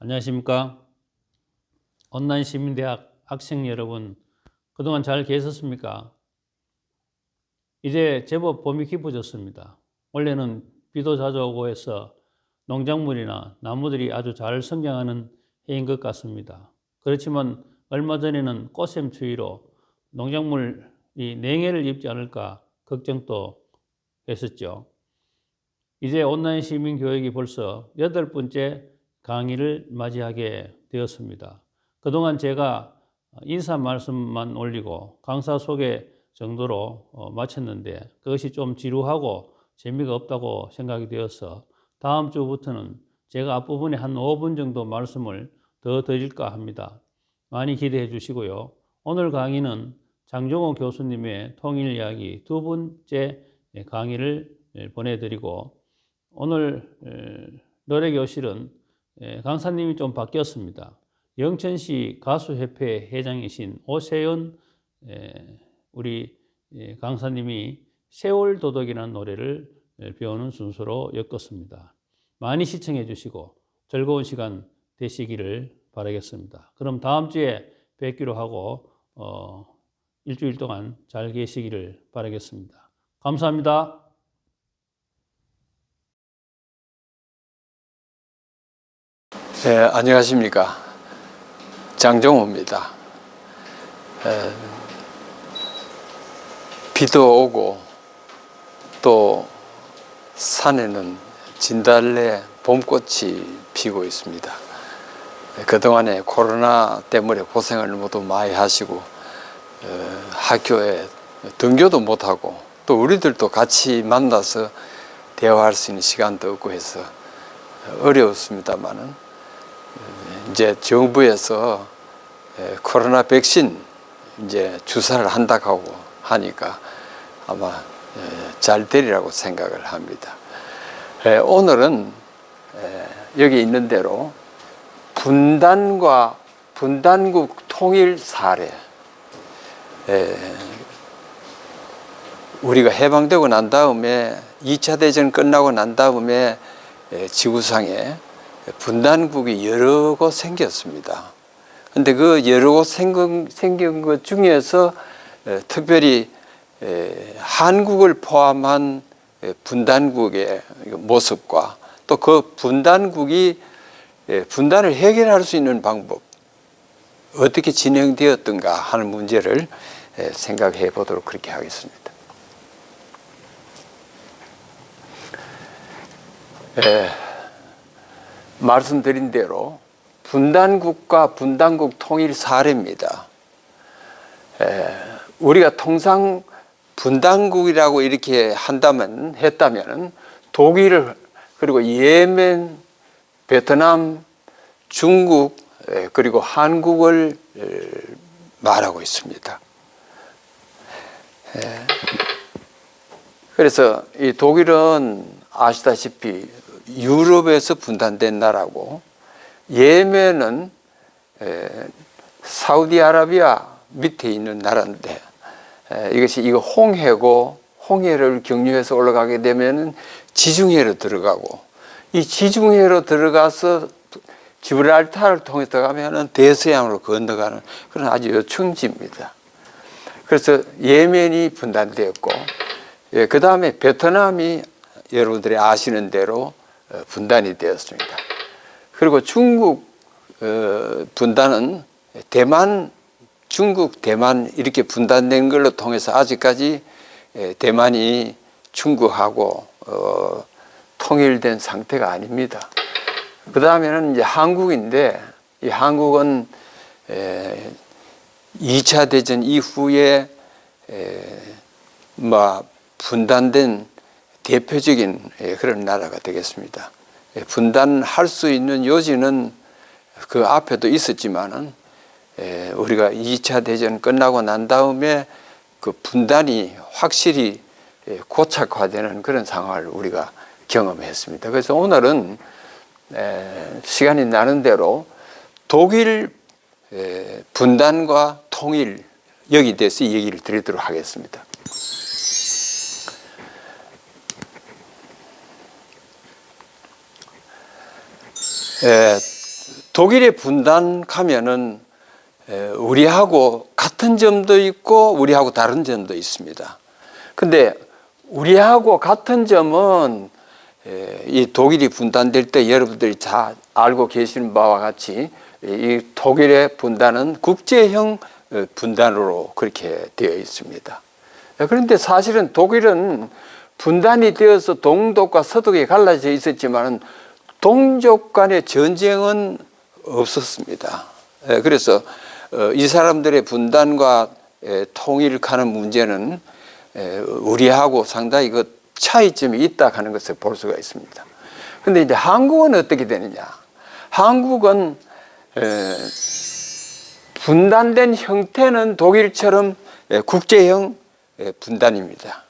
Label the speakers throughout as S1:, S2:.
S1: 안녕하십니까. 온라인 시민대학 학생 여러분, 그동안 잘 계셨습니까? 이제 제법 봄이 깊어졌습니다. 원래는 비도 자주 오고 해서 농작물이나 나무들이 아주 잘 성장하는 해인 것 같습니다. 그렇지만 얼마 전에는 꽃샘 추위로 농작물이 냉해를 입지 않을까 걱정도 했었죠. 이제 온라인 시민 교육이 벌써 8번째 강의를 맞이하게 되었습니다. 그동안 제가 인사 말씀만 올리고 강사 소개 정도로 마쳤는데 그것이 좀 지루하고 재미가 없다고 생각이 되어서 다음 주부터는 제가 앞부분에 한 5분 정도 말씀을 더 드릴까 합니다. 많이 기대해 주시고요. 오늘 강의는 장종호 교수님의 통일 이야기 2번째 강의를 보내드리고 오늘 노래교실은 강사님이 좀 바뀌었습니다. 영천시 가수협회 회장이신 오세연 우리 강사님이 세월도덕이라는 노래를 배우는 순서로 엮었습니다. 많이 시청해 주시고 즐거운 시간 되시기를 바라겠습니다. 그럼 다음 주에 뵙기로 하고 일주일 동안 잘 계시기를 바라겠습니다. 감사합니다.
S2: 네, 안녕하십니까. 장종호입니다. 비도 오고 또 산에는 진달래 봄꽃이 피고 있습니다. 그동안에 코로나 때문에 고생을 모두 많이 하시고 학교에 등교도 못하고 또 우리들도 같이 만나서 대화할 수 있는 시간도 없고 해서 어려웠습니다만은 이제 정부에서 코로나 백신 이제 주사를 한다고 하니까 아마 잘 되리라고 생각을 합니다. 오늘은 여기 있는 대로 분단과 분단국 통일 사례, 우리가 해방되고 난 다음에 2차 대전 끝나고 난 다음에 지구상에 분단국이 여러 곳 생겼습니다. 근데 그 여러 곳 생긴 것 중에서 특별히 한국을 포함한 분단국의 모습과 또 그 분단국이 분단을 해결할 수 있는 방법, 어떻게 진행되었던가 하는 문제를 생각해 보도록 그렇게 하겠습니다. 말씀드린 대로 분단국과 분단국 통일 사례입니다. 우리가 통상 분단국이라고 이렇게 했다면 독일 그리고 예멘, 베트남, 중국 그리고 한국을 말하고 있습니다. 그래서 이 독일은 아시다시피 유럽에서 분단된 나라고 예멘은 사우디아라비아 밑에 있는 나라인데 이거 홍해고 홍해를 경유해서 올라가게 되면 지중해로 들어가고 이 지중해로 들어가서 지브랄타를 통해서 들어가면 대서양으로 건너가는 그런 아주 요충지입니다. 그래서 예멘이 분단되었고 그 다음에 베트남이 여러분들이 아시는 대로 분단이 되었습니다. 그리고 중국 분단은 대만, 중국, 대만 이렇게 분단된 걸로 통해서 아직까지 대만이 중국하고 통일된 상태가 아닙니다. 그 다음에는 이제 한국인데 이 한국은 2차 대전 이후에 분단된 대표적인 그런 나라가 되겠습니다. 분단할 수 있는 요지는 그 앞에도 있었지만은 우리가 2차 대전 끝나고 난 다음에 그 분단이 확실히 고착화되는 그런 상황을 우리가 경험했습니다. 그래서 오늘은 시간이 나는 대로 독일 분단과 통일 여기 대해서 얘기를 드리도록 하겠습니다. 독일의 분단하면은 우리하고 같은 점도 있고 우리하고 다른 점도 있습니다. 근데 우리하고 같은 점은 이 독일이 분단될 때 여러분들이 다 알고 계시는 바와 같이 이 독일의 분단은 국제형 분단으로 그렇게 되어 있습니다. 그런데 사실은 독일은 분단이 되어서 동독과 서독이 갈라져 있었지만 동족 간의 전쟁은 없었습니다. 그래서 이 사람들의 분단과 통일하는 문제는 우리하고 상당히 그 차이점이 있다 하는 것을 볼 수가 있습니다. 그런데 이제 한국은 어떻게 되느냐? 한국은 분단된 형태는 독일처럼 국제형 분단입니다.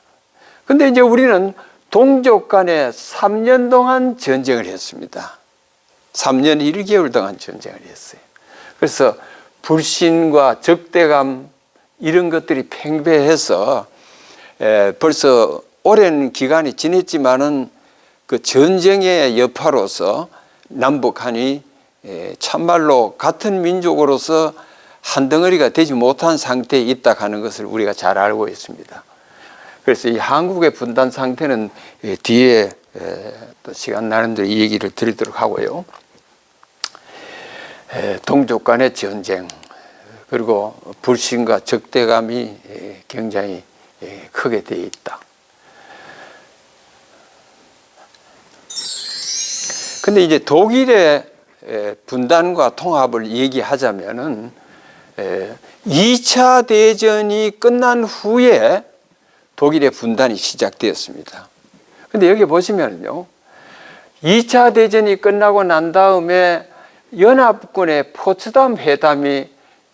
S2: 근데 이제 우리는 동족 간에 3년 동안 전쟁을 했습니다. 3년 1개월 동안 전쟁을 했어요. 그래서 불신과 적대감 이런 것들이 팽배해서 벌써 오랜 기간이 지냈지만은 그 전쟁의 여파로서 남북한이 참말로 같은 민족으로서 한 덩어리가 되지 못한 상태에 있다 하는 것을 우리가 잘 알고 있습니다. 그래서 이 한국의 분단 상태는 뒤에 또 시간 나는 대로 이 얘기를 드리도록 하고요. 동족 간의 전쟁 그리고 불신과 적대감이 굉장히 크게 되어 있다. 근데 이제 독일의 분단과 통합을 얘기하자면은 2차 대전이 끝난 후에 독일의 분단이 시작되었습니다. 근데 여기 보시면요. 2차 대전이 끝나고 난 다음에 연합군의 포츠담 회담이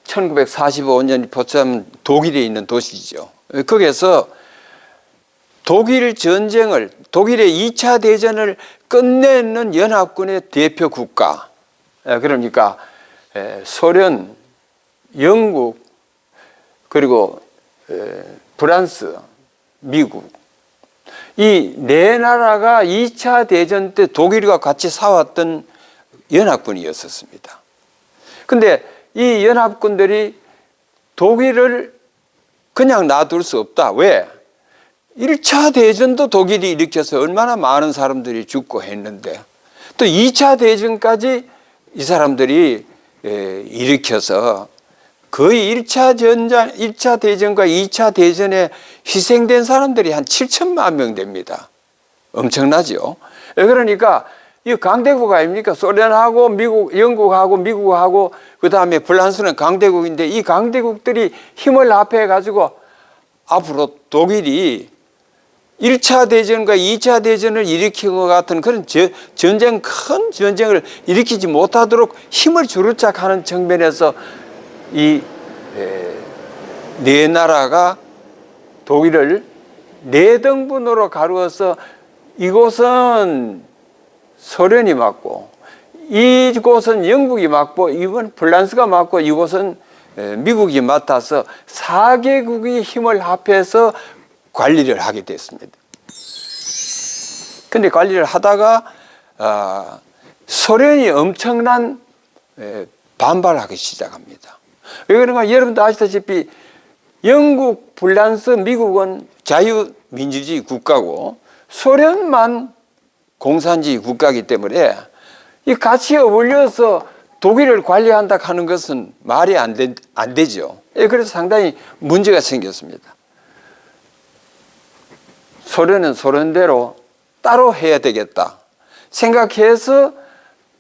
S2: 1945년 포츠담 독일에 있는 도시죠. 거기에서 독일 전쟁을 독일의 2차 대전을 끝내는 연합군의 대표 국가 그러니까 소련, 영국 그리고 프랑스, 미국 이 네 나라가 2차 대전 때 독일과 같이 싸웠던 연합군이었습니다. 근데 이 연합군들이 독일을 그냥 놔둘 수 없다. 왜? 1차 대전도 독일이 일으켜서 얼마나 많은 사람들이 죽고 했는데 또 2차 대전까지 이 사람들이 일으켜서 거의 1차 대전과 2차 대전에 희생된 사람들이 한 7천만 명 됩니다. 엄청나죠? 그러니까 이 강대국 아닙니까? 소련하고 미국, 영국하고 미국하고 그 다음에 프랑스는 강대국인데 이 강대국들이 힘을 합해 가지고 앞으로 독일이 1차 대전과 2차 대전을 일으킨 것 같은 그런 전쟁, 큰 전쟁을 일으키지 못하도록 힘을 주르륵하는 측면에서 이 네 나라가 독일을 네 등분으로 가루어서 이곳은 소련이 맞고 이곳은 영국이 맞고 이건 프랑스가 맞고 이곳은 미국이 맡아서 4개국이 힘을 합해서 관리를 하게 됐습니다. 근데 관리를 하다가 소련이 엄청난 반발하기 시작합니다. 왜 그런가? 여러분도 아시다시피 영국, 프랑스, 미국은 자유민주주의 국가고 소련만 공산주의 국가이기 때문에 이 같이 어울려서 독일을 관리한다 하는 것은 말이 안 되죠. 그래서 상당히 문제가 생겼습니다. 소련은 소련대로 따로 해야 되겠다 생각해서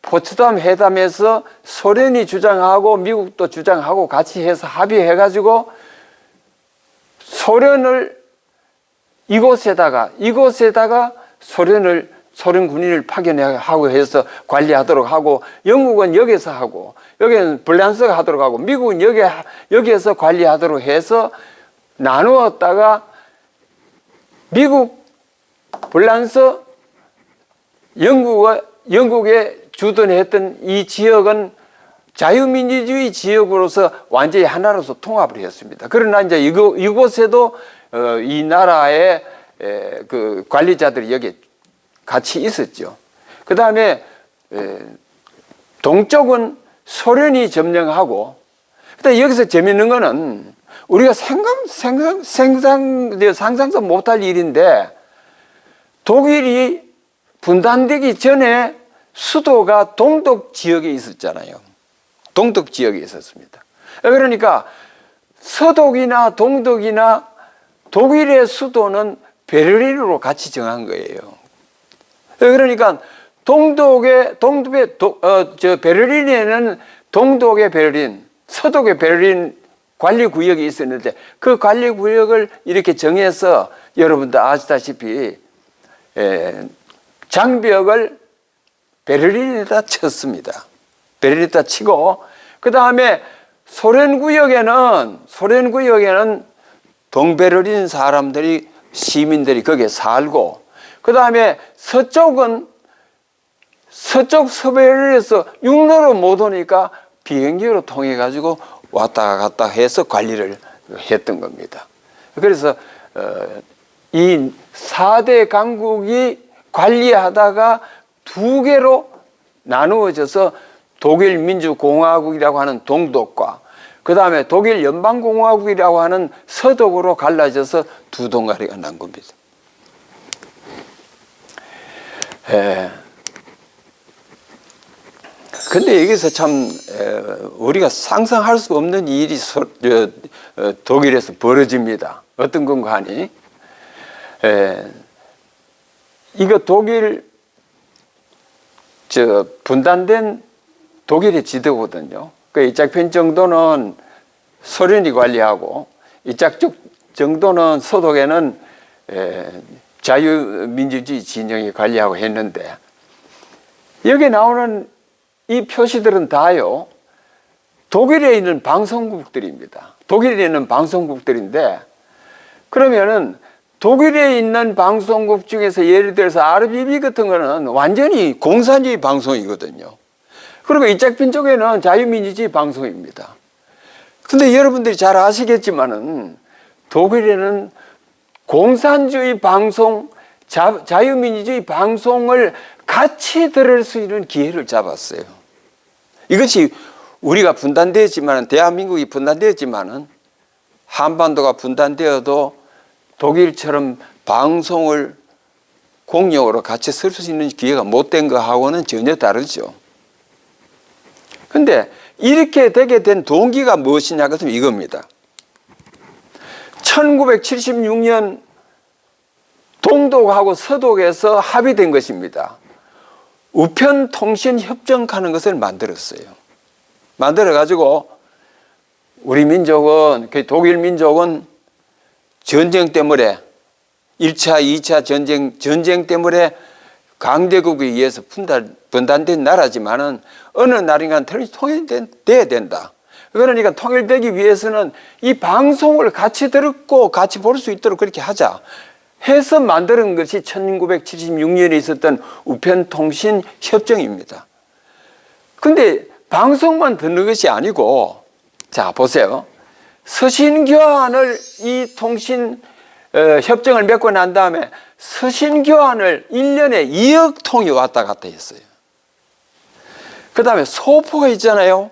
S2: 포츠담 회담에서 소련이 주장하고 미국도 주장하고 같이 해서 합의해가지고 소련 군인을 파견하고 해서 관리하도록 하고 영국은 여기서 하고 여기는 프랑스가 하도록 하고 미국은 여기에서 관리하도록 해서 나누었다가 미국, 프랑스, 영국에 주둔했던 이 지역은 자유민주주의 지역으로서 완전히 하나로서 통합을 했습니다. 그러나 이제 이곳에도 이 나라의 그 관리자들이 여기 같이 있었죠. 그 다음에 동쪽은 소련이 점령하고, 근데 여기서 재밌는 거는 우리가 상상도 못할 일인데, 독일이 분단되기 전에 수도가 동독 지역에 있었잖아요. 동독 지역에 있었습니다. 그러니까 서독이나 동독이나 독일의 수도는 베를린으로 같이 정한 거예요. 그러니까 베를린에는 동독의 베를린, 서독의 베를린 관리구역이 있었는데, 그 관리구역을 이렇게 정해서 여러분들 아시다시피 장벽을 베를린에다 쳤습니다. 베를린에다 치고, 그 다음에 소련구역에는 동베를린 사람들이, 시민들이 거기에 살고, 그 다음에 서쪽 서베를린에서 육로로 못 오니까 비행기로 통해 가지고 왔다 갔다 해서 관리를 했던 겁니다. 그래서 이 4대 강국이 관리하다가 두 개로 나누어져서 독일 민주공화국이라고 하는 동독과, 그 다음에 독일 연방공화국이라고 하는 서독으로 갈라져서 두 동아리가 난 겁니다. 근데 여기서 참 우리가 상상할 수 없는 일이 독일에서 벌어집니다. 어떤 건가 하니, 이거 독일 분단된 독일의 지도거든요. 그 이짝편 정도는 소련이 관리하고, 이짝 쪽 정도는 서독에는 자유민주주의 진영이 관리하고 했는데, 여기 나오는 이 표시들은 다요, 독일에 있는 방송국들입니다. 독일에 있는 방송국들인데, 그러면은 독일에 있는 방송국 중에서 예를 들어서 RBB 같은 거는 완전히 공산주의 방송이거든요. 그리고 이짝편 쪽에는 자유민주주의 방송입니다. 근데 여러분들이 잘 아시겠지만은 독일에는 공산주의 방송, 자유민주주의 방송을 같이 들을 수 있는 기회를 잡았어요. 이것이 우리가 분단되었지만, 대한민국이 분단되었지만은, 한반도가 분단되어도 독일처럼 방송을 공용으로 같이 쓸 수 있는 기회가 못 된 거하고는 전혀 다르죠. 근데 이렇게 되게 된 동기가 무엇이냐 하면 이겁니다. 1976년 동독하고 서독에서 합의된 것입니다. 우편통신협정하는 것을 만들었어요. 만들어가지고 우리 민족은, 독일 민족은 전쟁 때문에, 1차, 2차 전쟁 때문에 강대국에 의해서 분단된 나라지만은 어느 날인가 통일돼야 된다. 그러니까 통일되기 위해서는 이 방송을 같이 듣고 같이 볼 수 있도록 그렇게 하자 해서 만드는 것이 1976년에 있었던 우편통신협정입니다. 근데 방송만 듣는 것이 아니고, 자 보세요. 서신교환을, 이 통신 협정을 맺고 난 다음에 서신교환을 1년에 2억 통이 왔다 갔다 했어요. 그 다음에 소포가 있잖아요.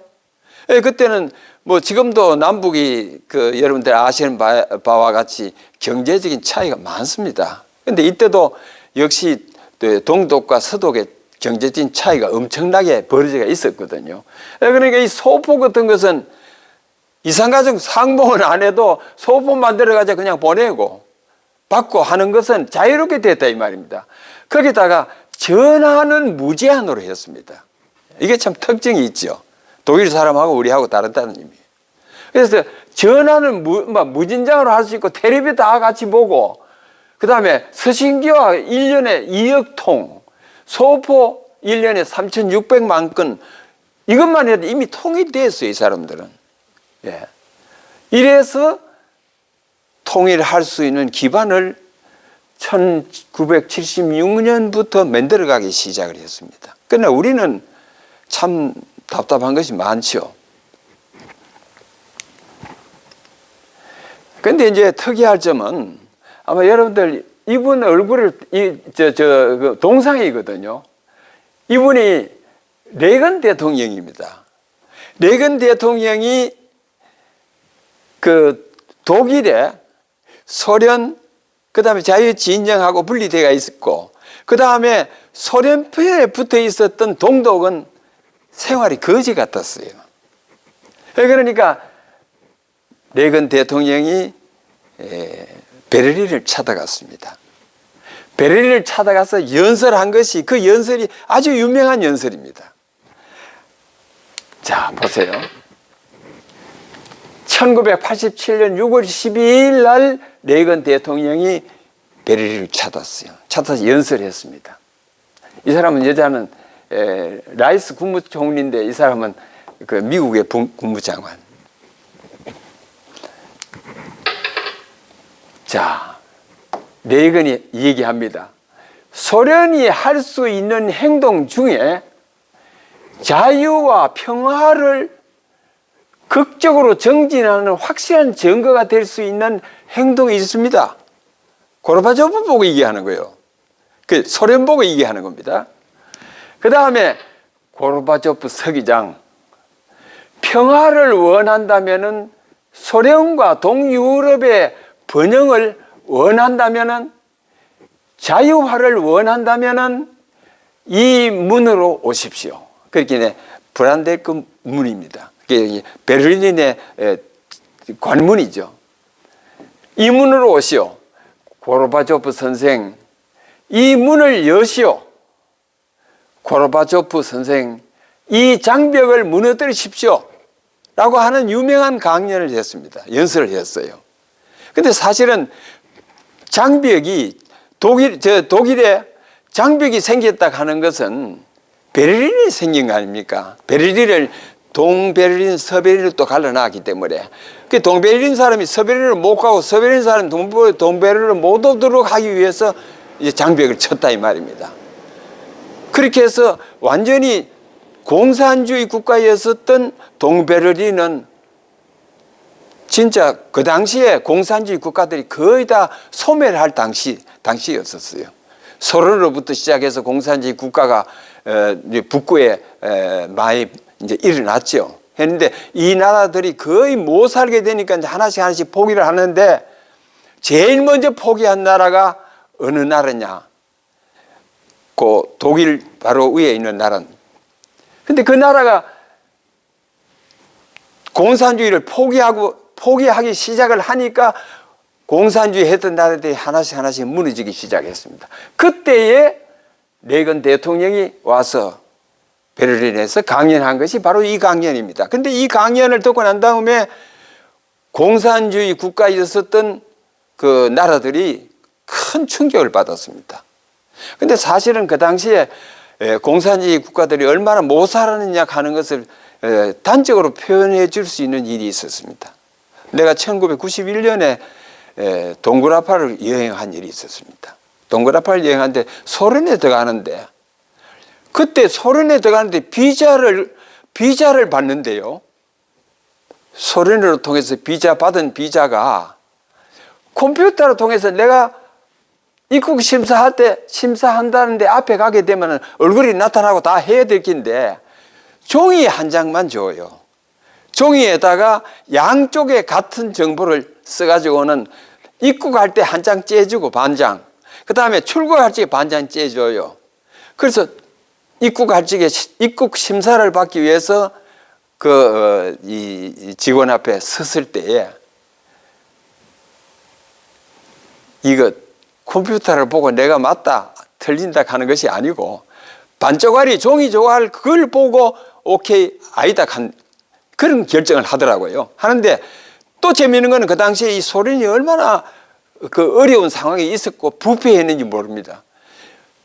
S2: 그때는 뭐 지금도 남북이 여러분들 아시는 바와 같이 경제적인 차이가 많습니다. 근데 이때도 역시 동독과 서독의 경제적인 차이가 엄청나게 벌어져 있었거든요. 그러니까 이 소포 같은 것은 이산가족 상봉은 안 해도 소포 만들어가지고 그냥 보내고 받고 하는 것은 자유롭게 됐다 이 말입니다. 거기다가 전화는 무제한으로 했습니다. 이게 참 특징이 있죠. 독일 사람하고 우리하고 다르다는 의미예요. 그래서 전화는 무진장으로 할 수 있고, 텔레비 다 같이 보고, 그 다음에 서신기와 1년에 2억 통, 소포 1년에 3,600만 건, 이것만 해도 이미 통일됐어요, 이 사람들은. 예. 이래서 통일할 수 있는 기반을 1976년부터 만들어가기 시작을 했습니다. 그러나 우리는 참 답답한 것이 많죠. 근데 이제 특이할 점은, 아마 여러분들 이분 얼굴을 그 동상이거든요. 이분이 레건 대통령입니다. 레건 대통령이 그 독일에 소련, 그 다음에 자유진영하고 분리되어 있었고, 그 다음에 소련편에 붙어 있었던 동독은 생활이 거지 같았어요. 그러니까 레건 대통령이 베를린을 찾아갔습니다. 베를린을 찾아가서 연설한 것이, 그 연설이 아주 유명한 연설입니다. 자, 보세요. 1987년 6월 12일 날 레건 대통령이 베를린을 찾았어요. 찾아서 연설했습니다. 이 사람은 여자는 라이스 국무총리인데, 이 사람은 그 미국의 국무장관. 자, 레건이 얘기합니다. 소련이 할 수 있는 행동 중에 자유와 평화를 극적으로 정진하는 확실한 증거가 될 수 있는 행동이 있습니다. 고르바초프 보고 얘기하는 거예요. 그 소련 보고 얘기하는 겁니다. 그 다음에 고르바초프 서기장, 평화를 원한다면은, 소련과 동유럽의 번영을 원한다면은, 자유화를 원한다면은 이 문으로 오십시오. 그렇게 브란덴burg 문입니다. 베를린의 관문이죠. 이 문으로 오시오. 고르바초프 선생, 이 문을 여시오. 고르바초프 선생, 이 장벽을 무너뜨리십시오. 라고 하는 유명한 강연을 했습니다. 연설을 했어요. 근데 사실은 장벽이, 독일에 장벽이 생겼다 하는 것은 베를린이 생긴 거 아닙니까? 베를린을 동베를린, 서베를린을 또 갈라놨기 때문에, 그 동베를린 사람이 서베를린을 못 가고, 서베를린 사람이 동베를린을 못 오도록 하기 위해서 이제 장벽을 쳤다 이 말입니다. 그렇게 해서 완전히 공산주의 국가였었던 동베를린은 진짜 그 당시에 공산주의 국가들이 거의 다 소멸할 당시였었어요. 소련으로부터 시작해서 공산주의 국가가 북구에 많이 이제 일어났죠. 했는데 이 나라들이 거의 못 살게 되니까 이제 하나씩 포기를 하는데, 제일 먼저 포기한 나라가 어느 나라냐? 그 독일 바로 위에 있는 나라는. 근데 그 나라가 공산주의를 포기하기 시작을 하니까 공산주의 했던 나라들이 하나씩 무너지기 시작했습니다. 그때에 레건 대통령이 와서 베를린에서 강연한 것이 바로 이 강연입니다. 근데 이 강연을 듣고 난 다음에 공산주의 국가였었던 그 나라들이 큰 충격을 받았습니다. 근데 사실은 그 당시에 공산주의 국가들이 얼마나 못 살았느냐 하는 것을 단적으로 표현해 줄 수 있는 일이 있었습니다. 내가 1991년에 동그라파를 여행한 일이 있었습니다. 동그라파를 여행하는데 소련에 들어가는데, 그때 소련에 들어가는데 비자를 받는데요, 소련으로 통해서 받은 비자가 컴퓨터로 통해서 내가 입국 심사한다는데 앞에 가게 되면 얼굴이 나타나고 다 해야 될 긴데 종이 한 장만 줘요. 종이에다가 양쪽에 같은 정보를 써가지고는 입국할 때 한 장 째주고 반장, 그 다음에 출국할 적에 반장 째줘요. 그래서 입국할 적에 입국 심사를 받기 위해서 이 직원 앞에 섰을 때에 이거 컴퓨터를 보고 내가 맞다 틀린다 하는 것이 아니고, 반쪽짜리 종이 조각 그걸 보고 오케이 아니다 한 그런 결정을 하더라고요. 하는데 또 재미있는 거는 그 당시에 이 소련이 얼마나 그 어려운 상황에 있었고 부패했는지 모릅니다.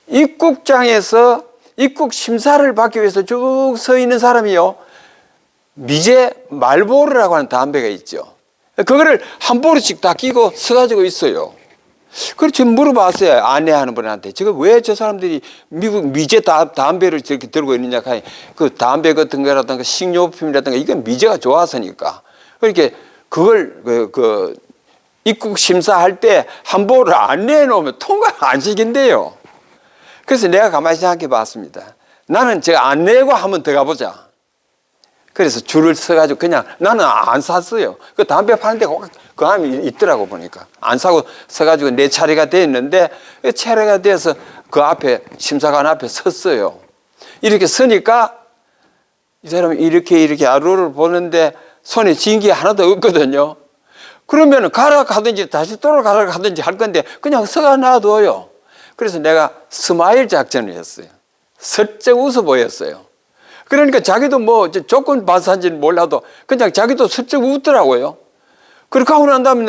S2: 입국장에서 입국 심사를 받기 위해서 쭉 서 있는 사람이요, 미제 말보르라고 하는 담배가 있죠. 그거를 한 보루씩 다 끼고 서가지고 있어요. 그래서 물어봤어요, 안내하는 분한테. 지금 왜 저 사람들이 미국 미제 담배를 저렇게 들고 있느냐 하니, 그 담배 같은 거라든가 식료품이라든가 이건 미제가 좋아서니까. 그렇게 그걸 입국 심사할 때 한 보를 안 내놓으면 통과를 안 시킨대요. 그래서 내가 가만히 생각해 봤습니다. 나는 제가 안 내고 한번 더 가보자. 그래서 줄을 서가지고 그냥 나는 안 샀어요. 그 담배 파는 데가 그 안에 있더라고 보니까. 안 사고 서가지고 내 차례가 됐는데 차례가 돼서 그 앞에 심사관 앞에 섰어요. 이렇게 서니까 이 사람이 이렇게 아루를 보는데 손에 쥔 게 하나도 없거든요. 그러면 가라 가든지 다시 돌아가라 가든지 할 건데 그냥 서가 놔둬요. 그래서 내가 스마일 작전을 했어요. 슬쩍 웃어 보였어요. 그러니까 자기도 뭐 조건 봐서인지는 몰라도 그냥 자기도 슬쩍 웃더라고요. 그렇게 하고 난 다음에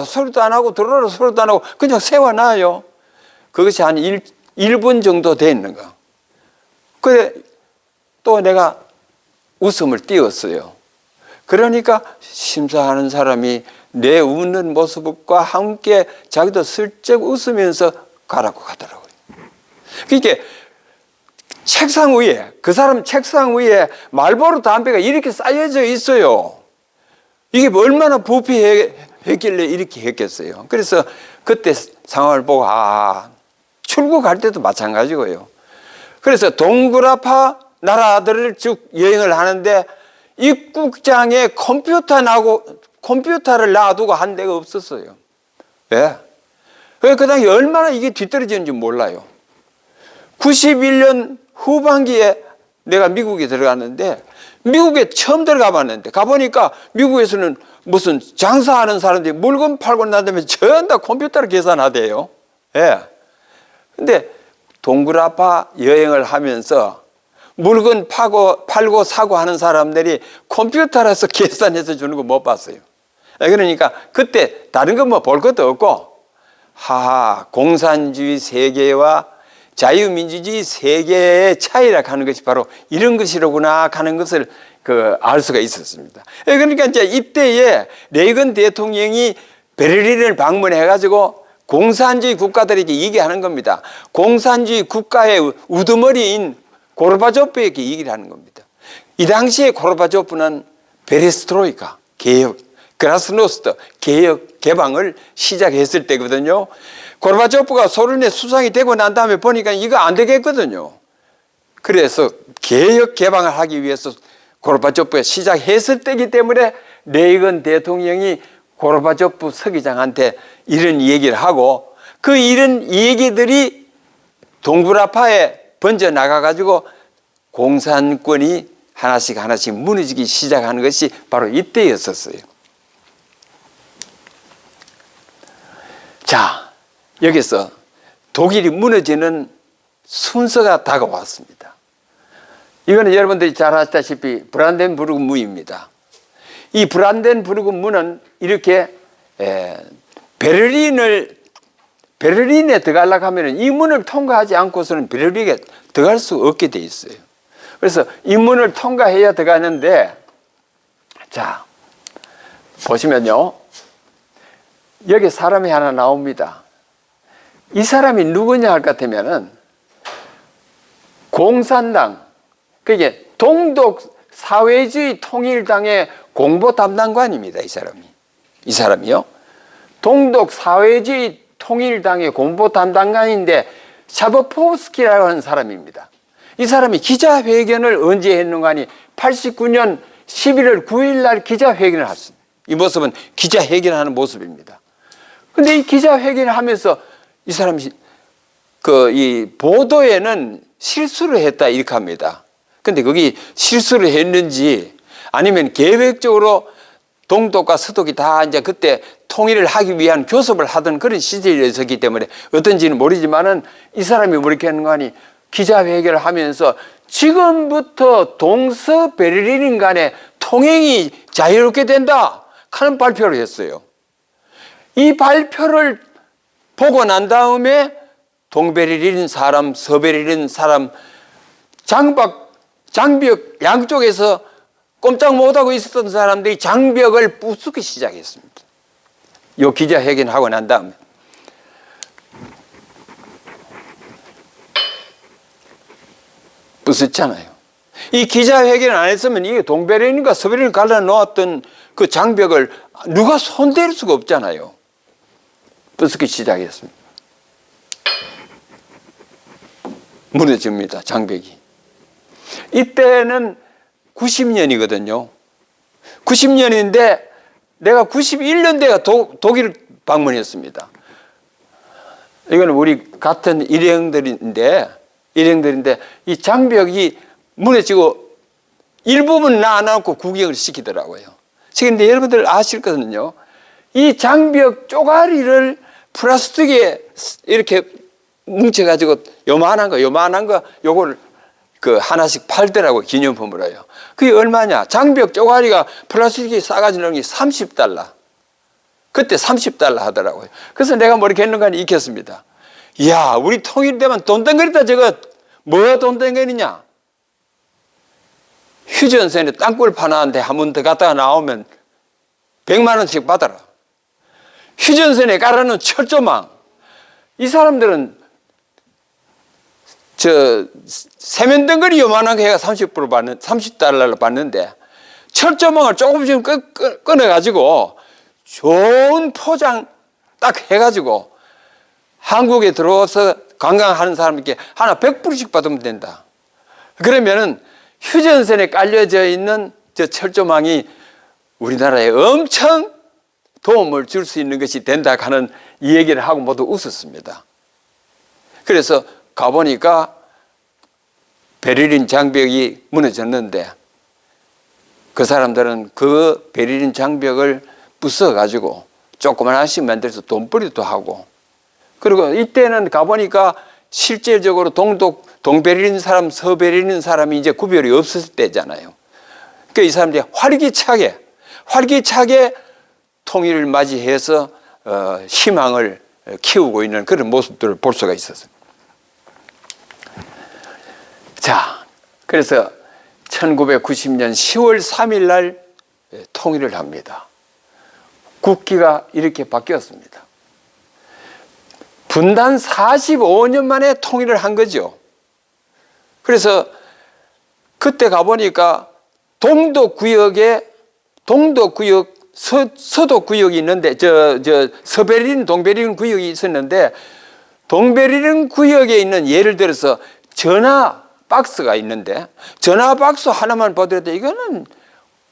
S2: 소리도 안 하고 들어라 소리도 안 하고 그냥 세워놔요. 그것이 한 1분 정도 됐는가. 그래 또 내가 웃음을 띄웠어요. 그러니까 심사하는 사람이 내 웃는 모습과 함께 자기도 슬쩍 웃으면서 가라고 가더라고요. 그러니까 책상 위에, 그 사람 책상 위에 말보로 담배가 이렇게 쌓여져 있어요. 이게 얼마나 부패했길래 이렇게 했겠어요. 그래서 그때 상황을 보고 출국할 때도 마찬가지고요. 그래서 동굴아파 나라들을 쭉 여행을 하는데 입국장에 컴퓨터를 놔두고 한 데가 없었어요. 왜? 그 당시 얼마나 이게 뒤떨어지는지 몰라요. 91년 후반기에 내가 미국에 들어갔는데 미국에 처음 들어가 봤는데 가보니까 미국에서는 무슨 장사하는 사람들이 물건 팔고 난 다음에 전부 다 컴퓨터로 계산하대요. 예. 근데 동굴아파 여행을 하면서 물건 팔고 사고 하는 사람들이 컴퓨터라서 계산해서 주는 거 못 봤어요. 그러니까 그때 다른 거 뭐 볼 것도 없고 공산주의 세계와 자유민주주의 세계의 차이라고 하는 것이 바로 이런 것이로구나 하는 것을 알 수가 있었습니다. 그러니까 이제 이때에 레이건 대통령이 베를린을 방문해가지고 공산주의 국가들에게 얘기하는 겁니다. 공산주의 국가의 우두머리인 고르바초프에게 얘기를 하는 겁니다. 이 당시에 고르바초프는 베레스트로이카, 개혁, 그라스노스트, 개혁, 개방을 시작했을 때거든요. 고르바초프가 소련의 수상이 되고 난 다음에 보니까 이거 안 되겠거든요. 그래서 개혁, 개방을 하기 위해서 고르바초프가 시작했을 때이기 때문에 레이건 대통령이 고르바초프 서기장한테 이런 얘기를 하고 그 이런 얘기들이 동굴아파에 번져 나가가지고 공산권이 하나씩 무너지기 시작하는 것이 바로 이때였었어요. 자, 여기서 독일이 무너지는 순서가 다가왔습니다. 이거는 여러분들이 잘 아시다시피 브란덴부르크 문입니다. 이 브란덴부르크 문은 이렇게 베를린에 들어가려고 하면 이 문을 통과하지 않고서는 베를린에 들어갈 수 없게 돼 있어요. 그래서 이 문을 통과해야 들어가는데, 자, 보시면요. 여기 사람이 하나 나옵니다. 이 사람이 누구냐 할 것 같으면은 공산당, 그게 동독 사회주의 통일당의 공보 담당관입니다. 이 사람이요. 동독 사회주의 통일당의 공보 담당관인데 샤버포스키라고 하는 사람입니다. 이 사람이 기자회견을 언제 했는가 하니 89년 11월 9일 날 기자회견을 했습니다. 이 모습은 기자회견하는 모습입니다. 근데 이 기자회견을 하면서 이 사람이 이 보도에는 실수를 했다 이렇게 합니다. 근데 거기 실수를 했는지 아니면 계획적으로 동독과 서독이 다 이제 그때 통일을 하기 위한 교섭을 하던 그런 시절이었기 때문에 어떤지는 모르지만은 이 사람이 뭐 이렇게 하는 거 아니 기자회견을 하면서 지금부터 동서 베를린 간에 통행이 자유롭게 된다 하는 발표를 했어요. 이 발표를 보고 난 다음에 동베를린 사람, 서베를린 사람, 장벽 양쪽에서 꼼짝 못하고 있었던 사람들이 장벽을 부수기 시작했습니다. 이 기자회견하고 난 다음에. 부쉈잖아요. 이 기자회견을 안 했으면 이게 동베를린과 서베를린을 갈라놓았던 그 장벽을 누가 손댈 수가 없잖아요. 부수기 시작했습니다. 무너집니다. 장벽이. 이때는 90년이거든요. 90년인데 내가 91년대가 독일을 방문했습니다. 이거는 우리 같은 일행들인데 이 장벽이 무너지고 일부분 놔놓고 구경을 시키더라고요. 근데 여러분들 아실 거거든요. 이 장벽 쪼가리를 플라스틱에 이렇게 뭉쳐가지고 요만한 거 요걸 하나씩 팔더라고, 기념품으로요. 그게 얼마냐? 장벽 쪼가리가 플라스틱에 싸가지 넣은 게 $30. 그때 $30 하더라고요. 그래서 내가 뭐렇게 했는가 익혔습니다. 이야, 우리 통일되면 돈 덩어리다, 저거. 뭐가 돈 덩어리냐? 휴전선에 땅굴 파놨는데 한 번 더 갔다가 나오면 100만 원씩 받아라. 휴전선에 깔아놓은 철조망. 이 사람들은 세면 덩어리 요만한 거 해가 $30 받는데 철조망을 조금씩 꺼내가지고 좋은 포장 딱 해가지고 한국에 들어와서 관광하는 사람에게 하나 100불씩 받으면 된다. 그러면은 휴전선에 깔려져 있는 저 철조망이 우리나라에 엄청 도움을 줄 수 있는 것이 된다 하는 이 얘기를 하고 모두 웃었습니다. 그래서 가보니까 베를린 장벽이 무너졌는데 그 사람들은 그 베를린 장벽을 부숴가지고 조그만 하나씩 만들어서 돈벌이도 하고, 그리고 이때는 가보니까 실질적으로 동베를린 사람, 서베를린 사람이 이제 구별이 없을 때잖아요. 그러니까 이 사람들이 활기차게 통일을 맞이해서 희망을 키우고 있는 그런 모습들을 볼 수가 있었습니다. 자, 그래서 1990년 10월 3일 날 통일을 합니다. 국기가 이렇게 바뀌었습니다. 분단 45년 만에 통일을 한 거죠. 그래서 그때 가보니까 서도 구역이 있는데, 서베를린, 동베를린 구역이 있었는데, 동베를린 구역에 있는, 예를 들어서 전화 박스가 있는데, 전화 박스 하나만 보더라도 이거는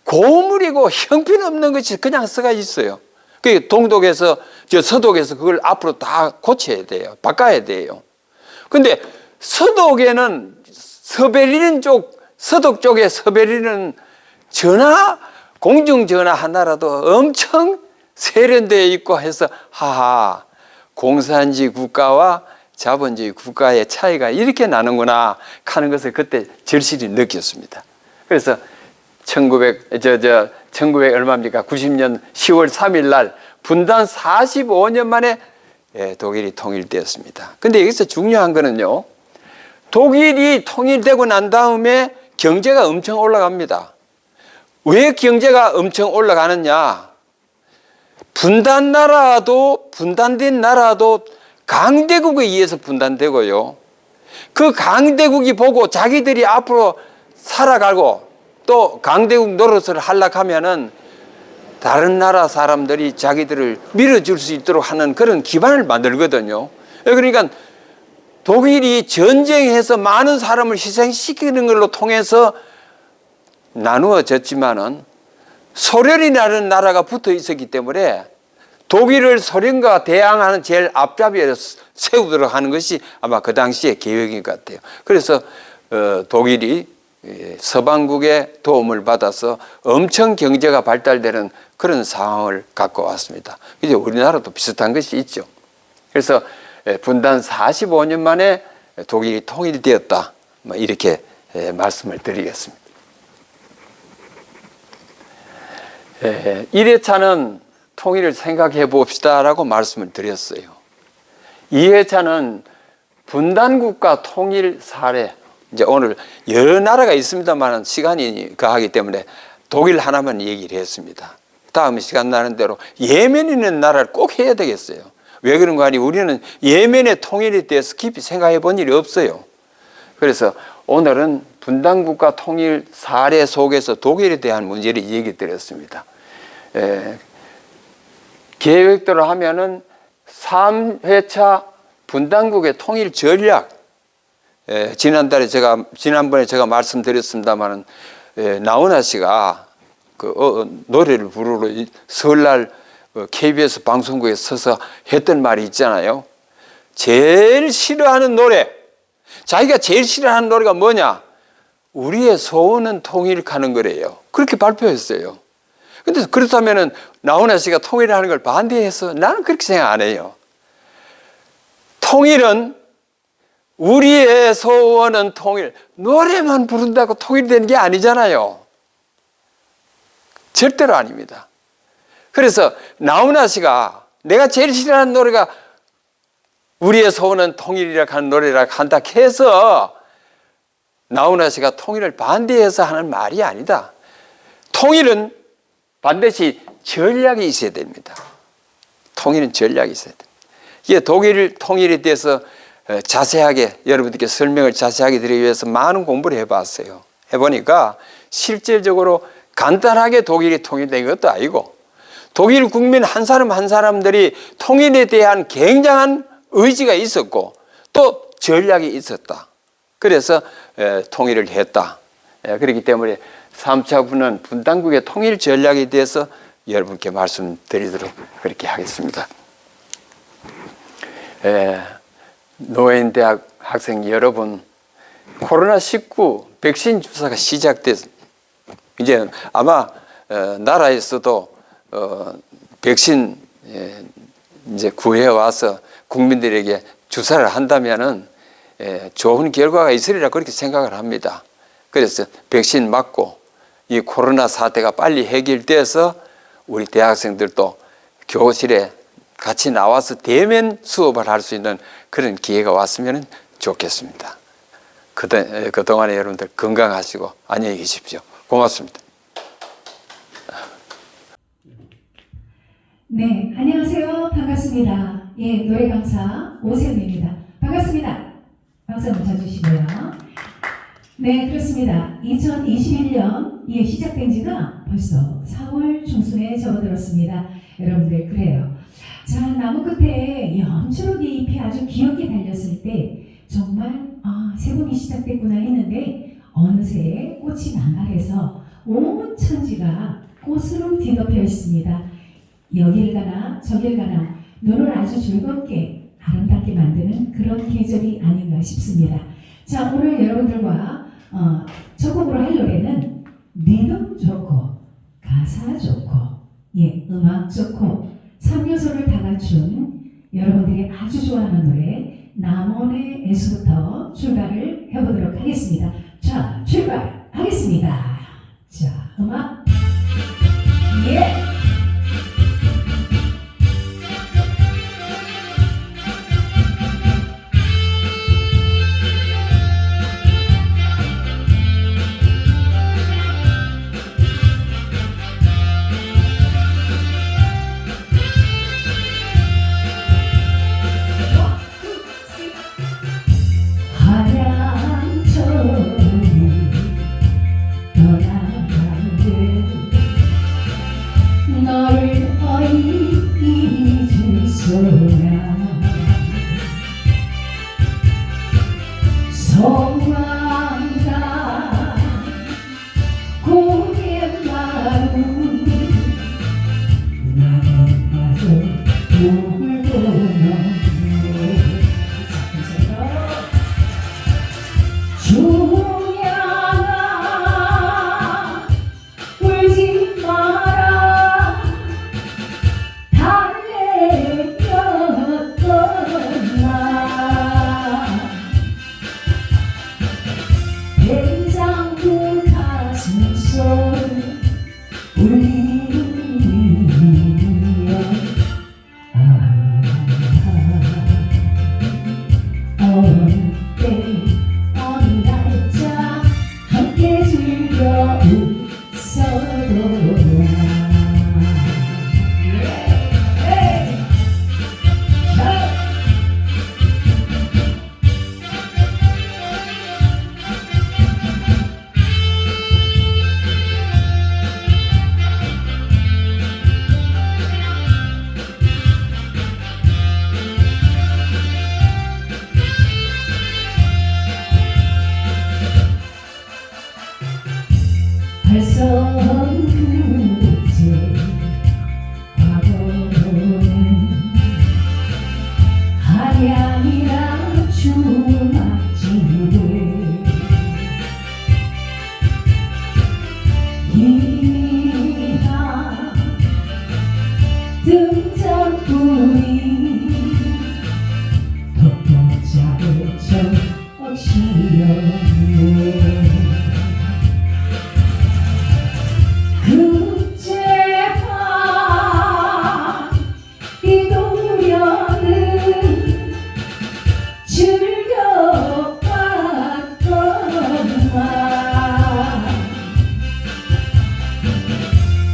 S2: 고물이고 형편없는 것이 그냥 써가 있어요. 그 서독에서 그걸 앞으로 다 고쳐야 돼요. 바꿔야 돼요. 근데 서독에는 서독 쪽에 서베를린은 공중전화 하나라도 엄청 세련되어 있고 해서, 하하, 공산주의 국가와 자본주의 국가의 차이가 이렇게 나는구나 하는 것을 그때 절실히 느꼈습니다. 그래서 90년 10월 3일 날 분단 45년 만에 독일이 통일되었습니다. 근데 여기서 중요한 거는요, 독일이 통일되고 난 다음에 경제가 엄청 올라갑니다. 왜 경제가 엄청 올라가느냐? 분단된 나라도 강대국에 의해서 분단되고요. 그 강대국이 보고 자기들이 앞으로 살아가고 또 강대국 노릇을 하려고 하면은 다른 나라 사람들이 자기들을 밀어줄 수 있도록 하는 그런 기반을 만들거든요. 그러니까 독일이 전쟁해서 많은 사람을 희생시키는 걸로 통해서 나누어졌지만은 소련이라는 나라가 붙어 있었기 때문에 독일을 소련과 대항하는 제일 앞잡이에 세우도록 하는 것이 아마 그 당시의 계획인 것 같아요. 그래서 독일이 서방국의 도움을 받아서 엄청 경제가 발달되는 그런 상황을 갖고 왔습니다. 이제 우리나라도 비슷한 것이 있죠. 그래서 분단 45년 만에 독일이 통일되었다, 이렇게 말씀을 드리겠습니다. 1회차는 통일을 생각해 봅시다라고 말씀을 드렸어요. 2회차는 분단국가 통일 사례. 이제 오늘 여러 나라가 있습니다만 시간이 가하기 때문에 독일 하나만 얘기를 했습니다. 다음 시간 나는 대로 예멘이라는 나라를 꼭 해야 되겠어요. 왜 그런가 하니 우리는 예멘의 통일에 대해서 깊이 생각해 본 일이 없어요. 그래서 오늘은 분단국가 통일 사례 속에서 독일에 대한 문제를 얘기 드렸습니다. 계획대로 하면은 3회차 분단국의 통일 전략, 지난번에 제가 말씀드렸습니다만은 나훈아 씨가 노래를 부르러 설날 KBS 방송국에 서서 했던 말이 있잖아요. 제일 싫어하는 노래, 자기가 제일 싫어하는 노래가 뭐냐? 우리의 소원은 통일하는 거래요. 그렇게 발표했어요. 근데 그렇다면은 나훈아 씨가 통일하는 걸 반대해서 나는 그렇게 생각 안 해요. 통일은 우리의 소원은 통일. 노래만 부른다고 통일되는 게 아니잖아요. 절대로 아닙니다. 그래서 나훈아 씨가 내가 제일 싫어하는 노래가 우리의 소원은 통일이라 하는 노래라 한다 해서 나훈아 씨가 통일을 반대해서 하는 말이 아니다. 통일은 반드시 전략이 있어야 됩니다. 통일은 전략이 있어야 됩니다. 이게 독일 통일에 대해서 자세하게 여러분들께 설명을 자세하게 드리기 위해서 많은 공부를 해봤어요. 해보니까 실질적으로 간단하게 독일이 통일된 것도 아니고 독일 국민 한 사람 한 사람들이 통일에 대한 굉장한 의지가 있었고 또 전략이 있었다. 그래서 통일을 했다. 그렇기 때문에 3차 분단국의 통일 전략에 대해서 여러분께 말씀드리도록 그렇게 하겠습니다. 노인대학 학생 여러분, 코로나19 백신 주사가 시작돼서 이제 아마 나라에서도 백신 이제 구해 와서 국민들에게 주사를 한다면은 좋은 결과가 있으리라 그렇게 생각을 합니다. 그래서 백신 맞고 이 코로나 사태가 빨리 해결돼서 우리 대학생들도 교실에 같이 나와서 대면 수업을 할 수 있는 그런 기회가 왔으면 좋겠습니다. 그동안에 여러분들 건강하시고 안녕히 계십시오. 고맙습니다.
S3: 네, 안녕하세요. 반갑습니다. 예, 노래 강사 오세훈입니다. 반갑습니다. 박수 한번 쳐주시고요. 네, 그렇습니다. 2021년 시작된 지가 벌써 4월 중순에 접어들었습니다. 여러분들 그래요. 자, 나무 끝에 연초록 잎이 아주 귀엽게 달렸을 때 정말 새봄이 시작됐구나 했는데 어느새 꽃이 난발해서 온 천지가 꽃으로 뒤덮여 있습니다. 여길 가나 저길 가나 눈을 아주 즐겁게 아름답게 만드는 그런 계절이 아닌가 싶습니다. 자, 오늘 여러분들과 첫 곡으로 할 노래는 리듬 좋고 가사 좋고 음악 좋고 3요소를 다 갖춘 여러분들이 아주 좋아하는 노래 남원의 애수부터 출발을 해보도록 하겠습니다. 자, 출발하겠습니다. 자, 음악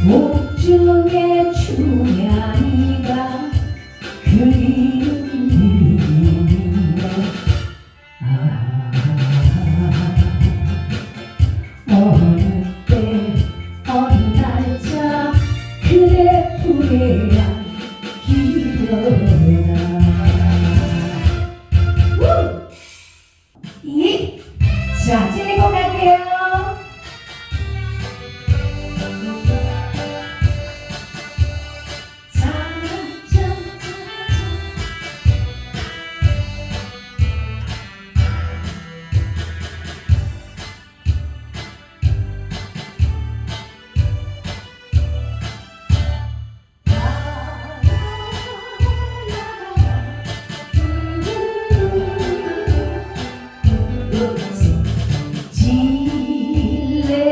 S3: 옥중에 충향이가 그리운데 어느 때 어느 날짜 그대 후회한 기려나 자, 찔리고 갈게요.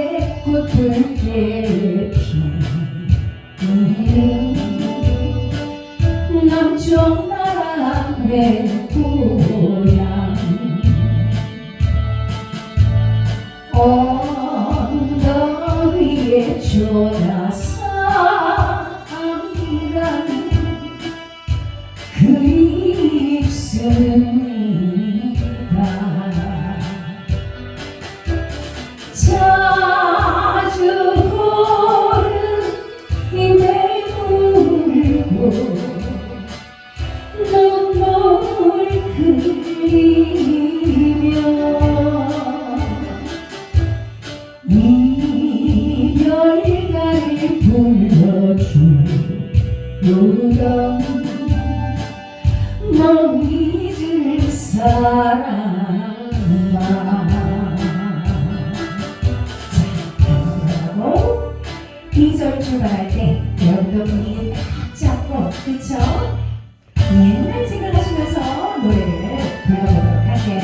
S3: 질레꽃을 피는 남쪽 나라 내 고향 언덕 위에 조라상간 그 입술입니다. 자주 고른 입에 물고 눈물 흘리며 이별가를 불러주던 못 잊을 사랑아. 자, 2절 출발할 때 여러분도 분위기 딱 잡고 그쵸? 옛날 생각하시면서 노래를 불러보도록 할게요.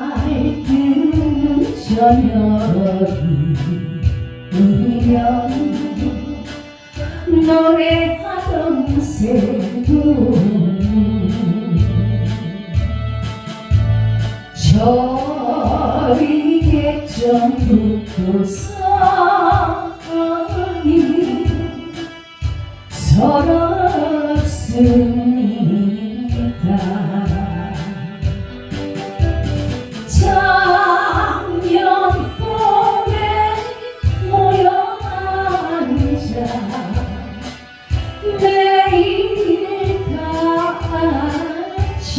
S3: 밝은 저녁이면 노래하던 새도 저리 객정 붙고서니 서럽습니다. 작년 봄에 모여 앉아 매일 같이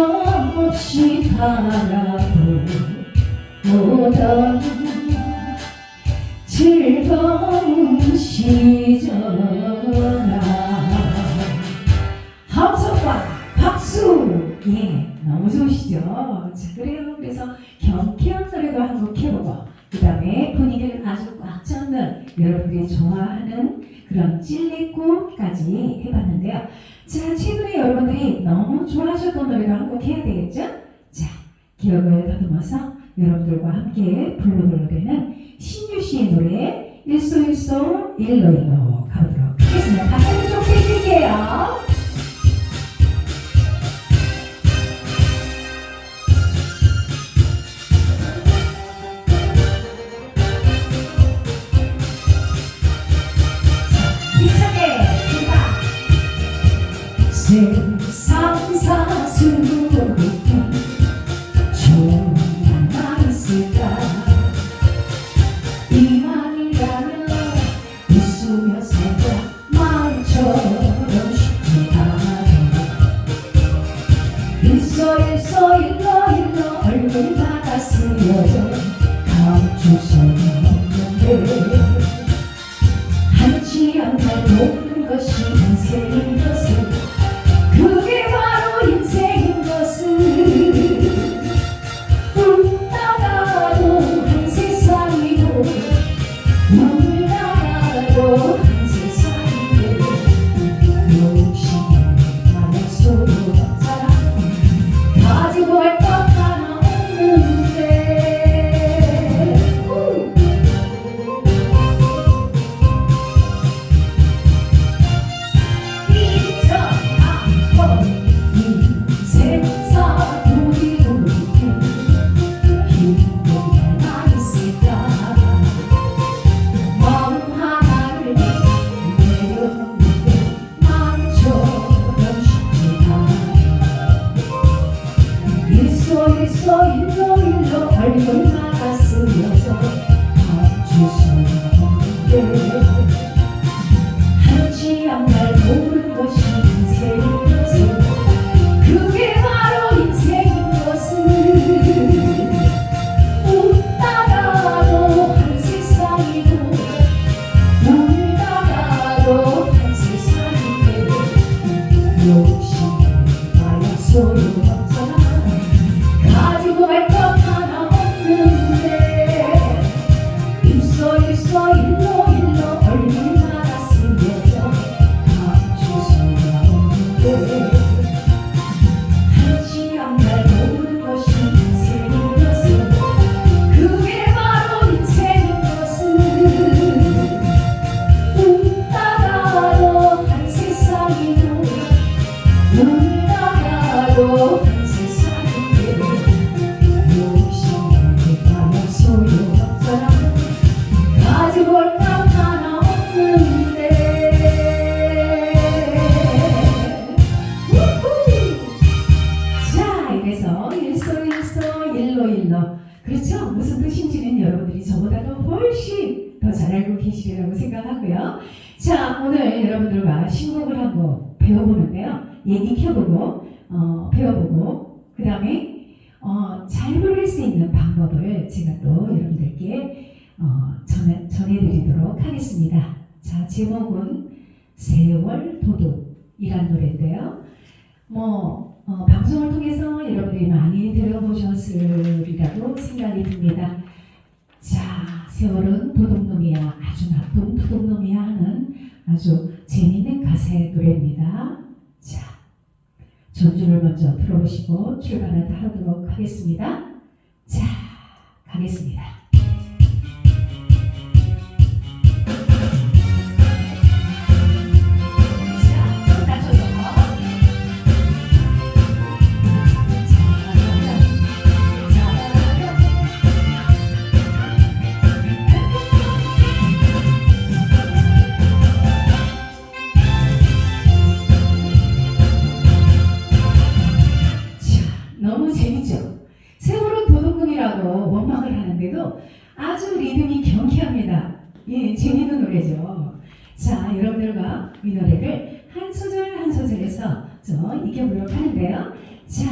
S3: 하염없이 바라보던 즐거운 시절아. 함성과 박수! 예, 너무 좋으시죠? 자, 그래요. 그래서 경쾌한 노래도 한 곡 해보고 그 다음에 분위기를 아주 꽉 잡는 여러분들이 좋아하는 그런 찔레꽃까지 해봤는데요. 자, 최근에 여러분들이 너무 좋아하셨던 노래도 한 곡 해야 되겠죠? 자, 기억을 다듬어서 여러분들과 함께 불러볼 노래는 신유 씨의 노래 일소일소 일로일로 가보도록 하겠습니다. 박수를 좀 해드릴게요. 세상 사수로 좋은 날 있을까. 이만이라면 웃으며 살자 마음처럼 쉽게 하네. 일소일소 일로일로 얼굴 바다 스며져 감추선 없는데 한치 않나 보는 것이 인생인 것을 그게 바로 인생인 것을 웃다가도 한 세상이고 울다가도 한 세상이고 욕심에 마음속으로 사랑 가지고 할 것 하나 없는데 이제 인생사 우리도 힘든 날만 있을까 마음 하나를 내려놓는데 마음처럼 쉽지 않아 일소 일로 얼굴마다 쓰여서 감출 수 없는데 한치 앞날 모르는 것이 인생인 것을 그게 바로 인생인 것을 웃다가도 한 세상이고 울다가도 한 세상인데 욕심을 소용없잖아 가지고 갈 것 하나 없는데 일소 일로 얼굴마다 쓰여져 감출 수가 없는데 한치 앞날 모르는 것이 인생인 것을 그게 바로 인생인 것을 웃다가도 한 세상이고 울다가도 한 세상인데 욕심을 가면 소용없잖아 가지고 올 것 하나 없는데 자 이래서 일로 그렇죠? 무슨 뜻인지는 여러분들이 저보다도 훨씬 더 잘 알고 계시리라고 생각하고요. 자 오늘 여러분들과 신곡을 한곡 배워보는데요. 익혀보고 배워보고 그 다음에 잘 부를 수 있는 방법을 제가 또 여러분들께 전해드리도록 하겠습니다. 자 제목은 세월 도둑이란 노래인데요. 방송을 통해서 여러분들이 많이 들어보셨으리라고 생각이 듭니다. 자 세월은 도둑놈이야 아주 나쁜 도둑놈이야 하는 아주 재미있는 가사의 노래입니다. 자 전주를 먼저 들어보시고 출발을 하도록 하겠습니다. 자 가겠습니다. 너무 재밌죠? 세월은 도둑놈이라고 원망을 하는데도 아주 리듬이 경쾌합니다. 예, 재밌는 노래죠. 자, 여러분들과 이 노래를 한 소절 한 소절에서 좀 익혀보도록 하는데요. 자,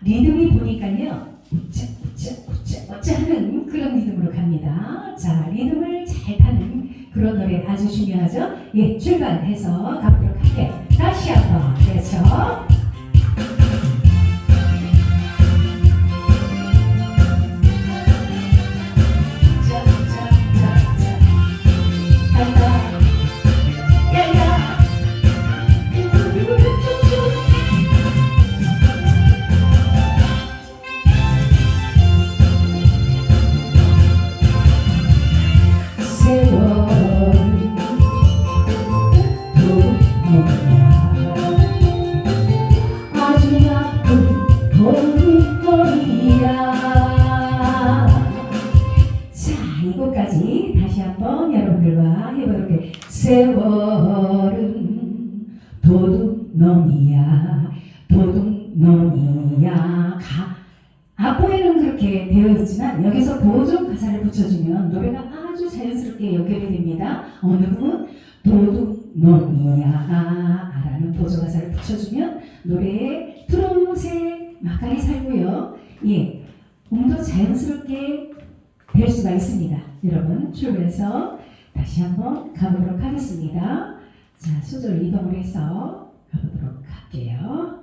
S3: 리듬이 보니까요. 우짜 하는 그런 리듬으로 갑니다. 자, 리듬을 잘 타는 그런 노래 아주 중요하죠? 예, 출발해서 가보도록 할게요. 다시 한번, 그렇죠? 이곳까지 다시 한번 여러분들과 해보도록 해요. 세월은 도둑놈이야 도둑놈이야 앞부에는 그렇게 되어 있지만 여기서 보존 가사를 붙여주면 노래가 아주 자연스럽게 연결이 됩니다. 어느 부분 도둑놈이야 라는 보존 가사를 붙여주면 노래에 트롯에 막간이 살고요. 예, 음도 자연스럽게 될 수가 있습니다. 여러분 출발해서 다시 한번 가보도록 하겠습니다. 자 소절 이동을 해서 가보도록 할게요.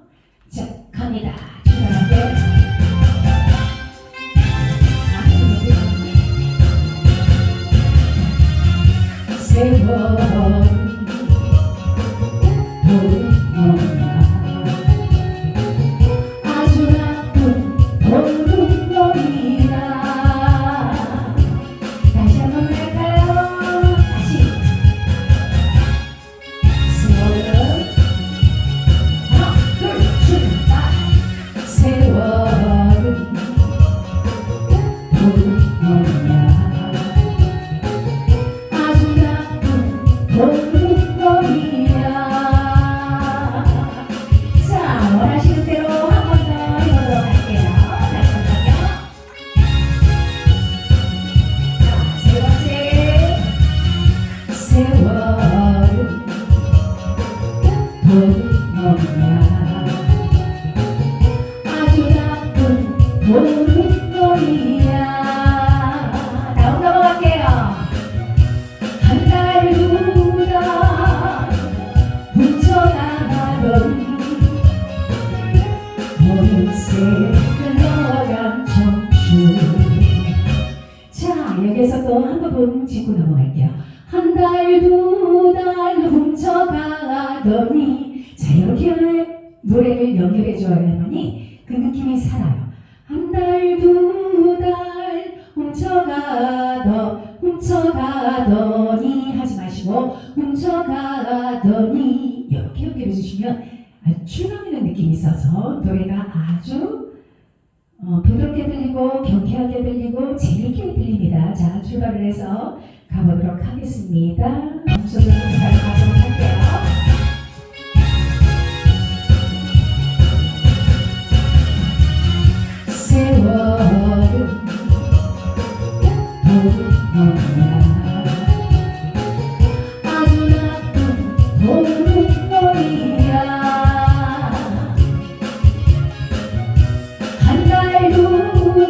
S3: 자 갑니다. 출발할게요. 세월 도둑놈이야 아주 나쁜 도둑놈이야 다시 한번 할까요? 다시 세월은 도둑놀이야. 다음 넘어갈게요. 한 달 두 달 훔쳐나가던 어느새 흘러간 청춘. 자, 여기서 또 한 부분 짚고 넘어갈게요. 한 달 두 달 훔쳐가더니, 자, 이렇게 노래를 연결해 줘야만이 그 느낌이 살아요. 한 달 두 달 훔쳐가더니 하지 마시고 훔쳐가더니 이렇게 연결해 주시면 아주 출렁이는 느낌이 있어서 노래가 아주 부드럽게 들리고 경쾌하게 들리고 재밌게 들립니다. 자, 출발을 해서 가보도록 하겠습니다. 음소를 잘 가도록 할게요. 세월은 도둑놈이야. 아주 나쁜 도둑놈이야. 한 달 두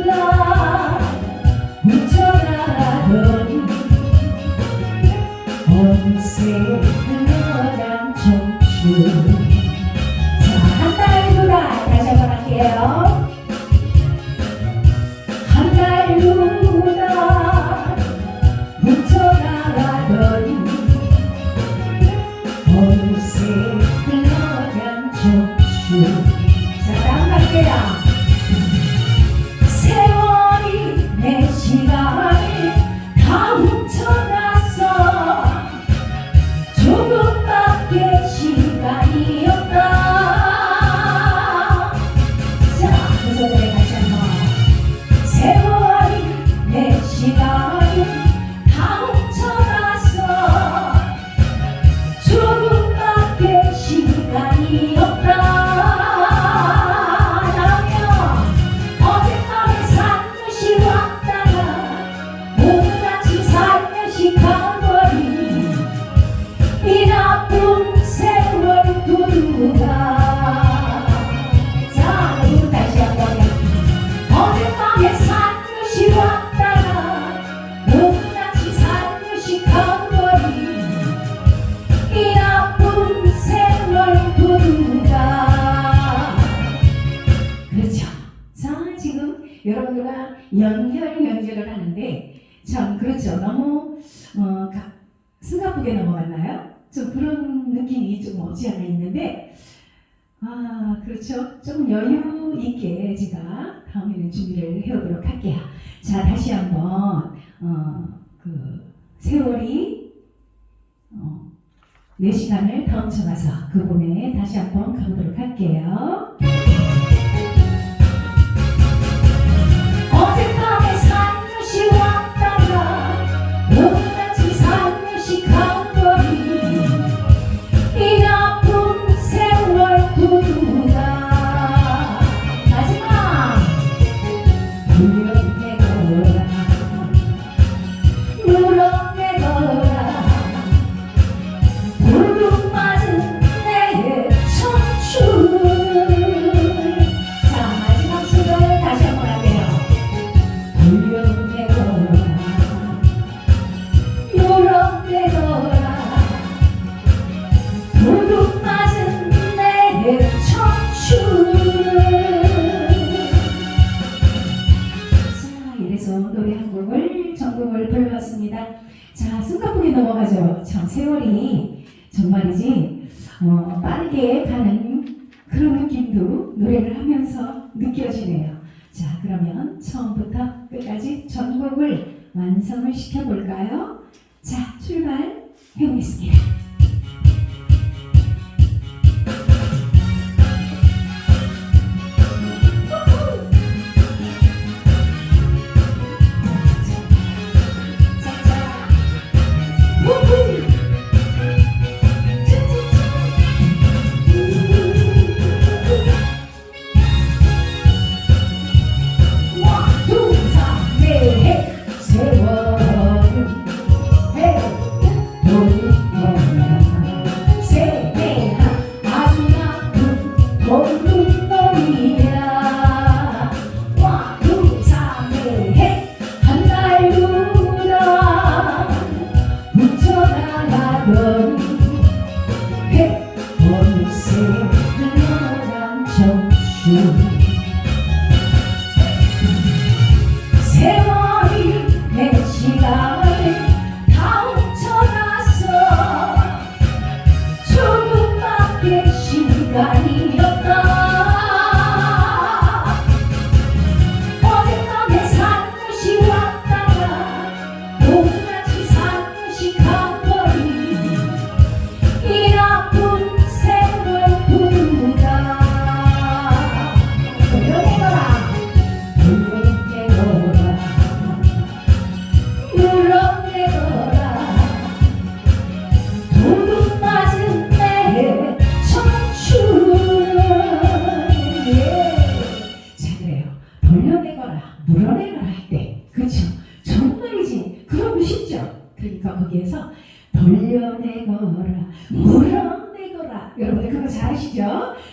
S3: 달 훔쳐가더니 어느새 흘러간 청춘. 자, 한 달 두 달 다시 한번 할게요. 한 달 두 달 훔쳐나가더니 어느새 흘러간 청춘. 자, 다음 갈게요. 세월이 내 시간을 다 훔쳐갔어. 조금밖에 시간이 없다. 자, 그 소절에 다시 한번. 세월이 내 시간을 다 훔쳐갔어. 조금밖에 시간이 없다. 라며 어젯밤에 살며시 왔다가 오늘같이 살며시 가버린 이 나쁜 세월 도둑아. 자, 그리고 다시 한번. 어젯밤에 살며시 왔다가 오늘같이 살며시 가버린 이 나쁜 세월 도둑아. 그렇죠. 자, 지금 여러분들과 연결을 하는데 참 그렇죠. 너무 승가쁘게 넘어갔나요? 좀 그런 느낌이 좀 없지 않아 있는데, 아, 그렇죠. 좀 여유 있게 제가 다음에는 준비를 해오도록 할게요. 자, 다시 한번 그 세월이 내 시간을 더 훔쳐가서 그 부분에 다시 한번 가보도록 할게요. 어젯밤에 살며시 왔다가 오늘같이 살며시 가버린 이 나쁜 세월 도둑아. 마지막. 물어내거라 물어내거라 도둑 맞은 내 청춘. 자, 마지막 수를 다시 한번 할게요. 물어내거라 물어내거라 도둑 맞은 내 청춘. 자, 이래서 노래 한 곡을 전곡을 불러봤습니다. 자, 숨가쁘게 넘어가죠. 참 세월이 정말이지 빠르게 가는 그런 느낌도 노래를 하면서 느껴지네요. 자, 그러면 처음부터 끝까지 전곡을 완성을 시켜볼까요? 자, 출발 해보겠습니다. 청춘 세월이 내 시간을 다 훔쳐갔어 조금밖에 시간이 없다 어젯밤에 산듯이 왔다가 오늘같이 산듯이 가버린 이 나쁜 세월 부르다 돌려내거라 돌려내거라 물어내거라 도둑 맞은 내 청춘 자 그래요 돌려내거라 물어내거라 할 때 그쵸 정말이지 그러고 싶죠 그러니까 거기에서 돌려내거라 물어내거라 여러분들 그거 잘 아시죠?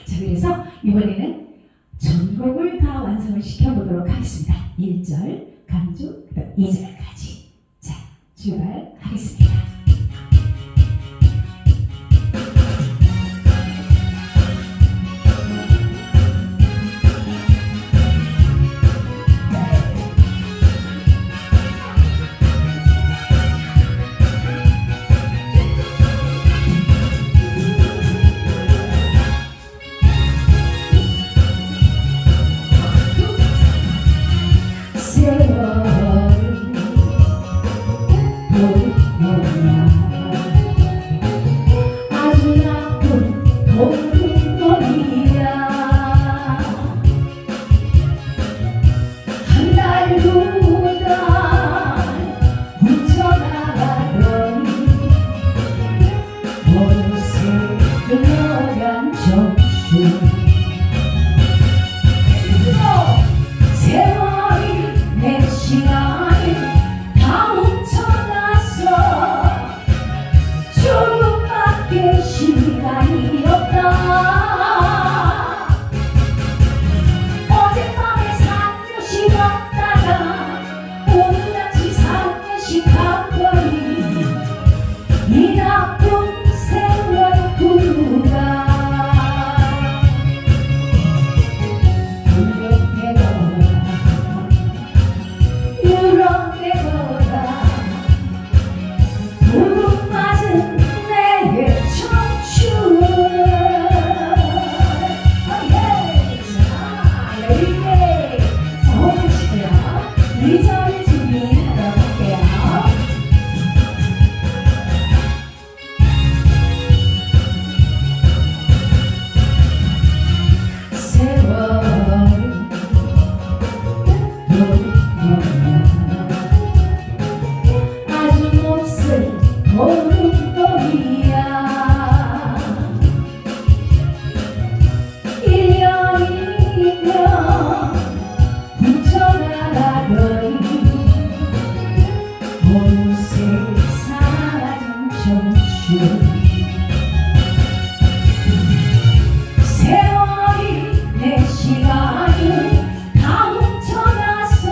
S3: 자 그래서 이번에는 전곡을 다 완성을 시켜보도록 하겠습니다 1절 간주 2절까지 자 출발하겠습니다 세월은 돌려라 아주 나쁜 도둑놈이야 한 달 두 달 훔쳐나가더니 어느새 흘러간 청춘 세월이 내 시간을 다 훔쳐갔어 조금밖에 시간이 없다 어젯밤에 산듯이 왔다가 오늘같이 산듯이 가버린 이 나쁜 세월 부르다 물어내거라 도둑 맞은 내 청춘 자 여기에 자 호흡하시고요 2절 준비하도록 할게요 세월은 아주 몹쓸 도둑놈이야 1년이면 훔쳐나가더니 어느새 사라진 청춘 세월이 내 시간을 다 훔쳐갔어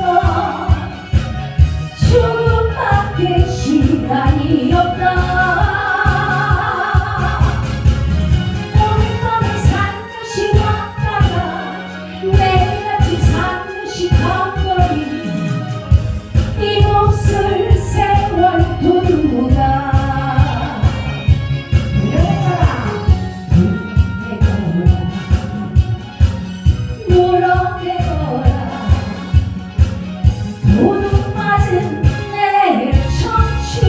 S3: 조금밖에 시간이 없다 오늘밤에 산듯이 왔다가 내일같이 산듯이 가버린 이 몹쓸 세월 도둑아 돌려내거라 돌려내거라 물어내거라 도둑 맞은 내 청춘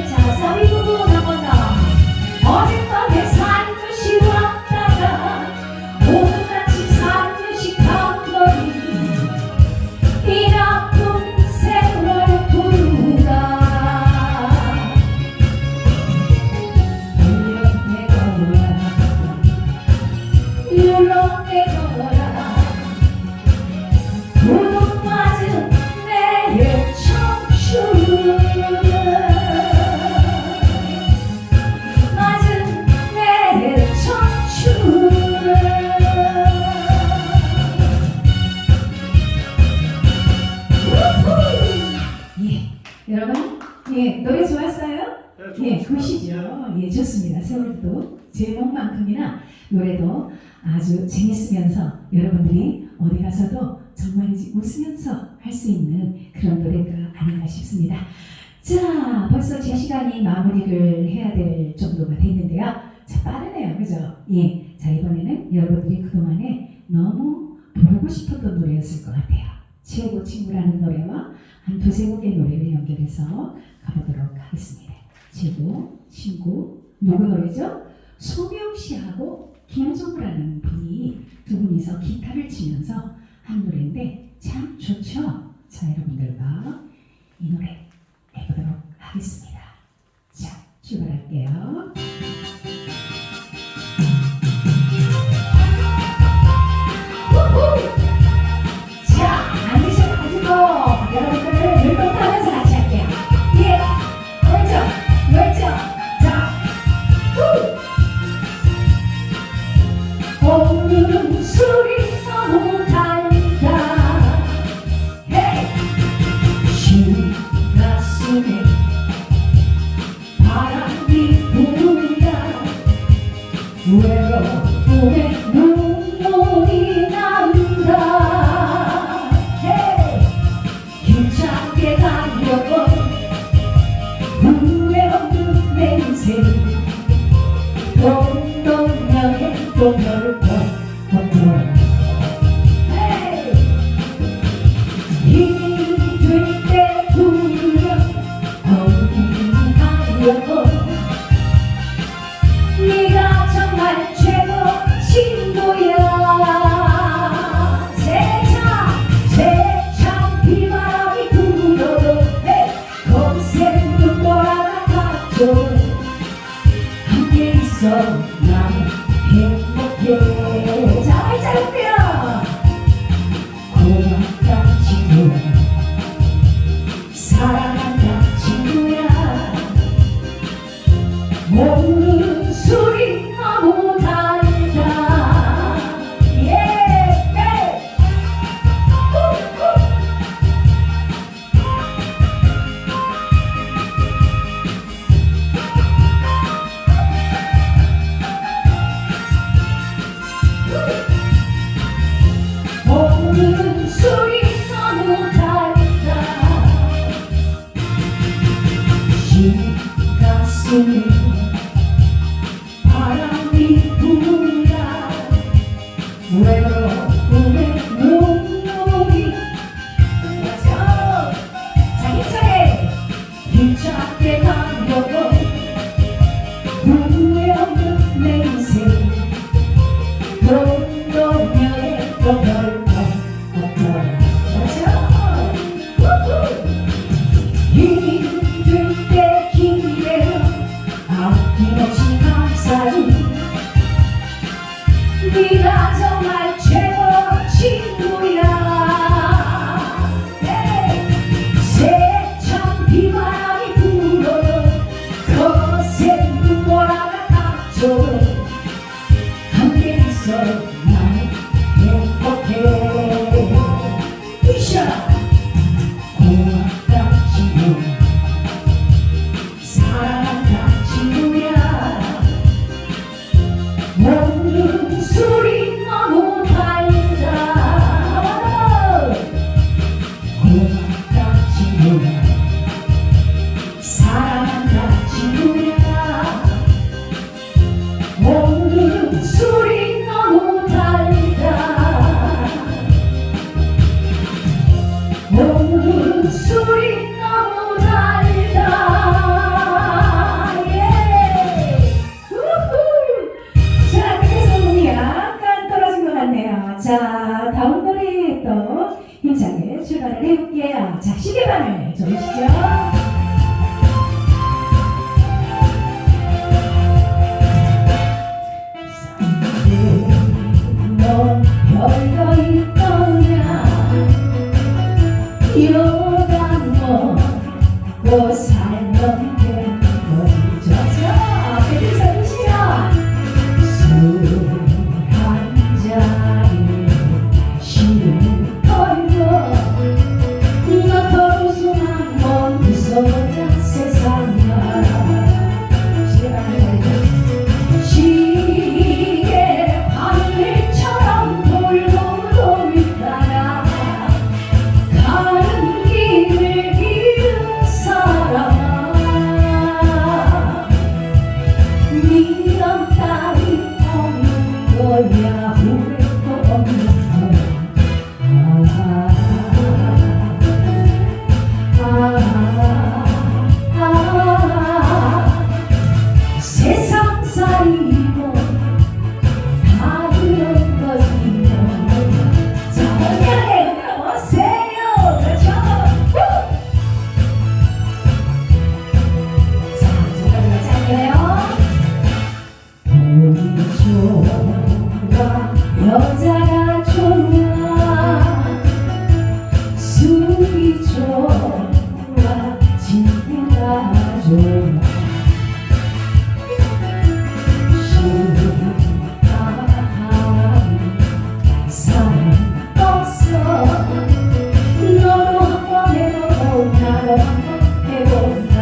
S3: 자 사비부분 한번 더 어젯밤에 산듯이 왔다가 오늘같이 산듯이 가버린 이 나쁜 세월 도둑아 돌려내거라 물어내거라 도둑 맞은 내 청춘 맞은 내 청춘 예 여러분 예 노래 좋았어요? 예 굿이죠 예 좋습니다 세월도 제목만큼이나 노래도 아주 재밌으면서 여러분들이 어디 가서도 정말이지 웃으면서 할 수 있는 그런 노래가 아닌가 싶습니다. 자, 벌써 제 시간이 마무리를 해야 될 정도가 됐는데요. 자, 빠르네요. 그죠? 예. 자, 이번에는 여러분들이 그동안에 너무 부르고 싶었던 노래였을 것 같아요. 최고 친구라는 노래와 한 두세 곡의 노래를 연결해서 가보도록 하겠습니다. 최고 친구, 누구 노래죠? 소명 씨하고 김정구라는 분이 두 분이서 기타를 치면서 한 노래인데 참 좋죠? 자, 여러분들과 이 노래 해보도록 하겠습니다. 자, 출발할게요. 자, 앉으셔가지고 여러분들 율동하면서 같이 할게요. 예, 왼쪽, 왼쪽. 자, 오늘은 술이 너무 달다. 헤이, 신 가슴에 바람이 불다. 외로움에 눈물이 난다. 헤이, 힘차게 달려본 후회 없는 내 인생. 동동여행 또 별거 없고. 헤이, 힘이 들 때 부르며 어디 가려고. 네가 정말 최고 친구야. 세찬 비바람이 불어도 거센 눈보라가 가죠. 함께 있어 나는 행복해. 자, 발자국이야. 고맙다 친구야. 사랑한다 친구야. 오늘은 술이 너무 달다. 예, 오늘은 술이 너무 달다. 신 가슴에 바람이 불다. 외로움에 눈물이 나죠. 자, 힘차게 힘차게 가려고. 후회 없는 내 인생. 동동여행 또 별거 없고. 그렇죠? 힘이 들 때 힘이 되어 아낌없이 감싸주. 네가 정말 최고 친구야. 세찬 비바람이 불어도 거센 눈보라가 닥쳐도 함께 있어 나는 행복해. 으쌰. 고맙다 친구야. 사랑한다 친구야. 오늘은 술이 너무 달다. 고맙다 친구야. 사랑한다 친구야. 오늘은 술이 너무 달다. 오늘은 술이 너무 달다. 예. 우후. 자, 그래서 운이 약간 떨어진 것 같네요. 자, 다음 노래 또 힘차게 출발을 해볼게요. 자, 시계반을 조이시죠. 넌 별거 있더냐. 여간 먹고 살면 되는 거지. 저저 배들서 드시죠. 술 한 잔에 시름 털고 너 더 웃음 한번 웃어. 여자가 좋냐 술이 좋아 친구가 좋아 사랑 없어 너도 한번 해보고 나도 한번 해본다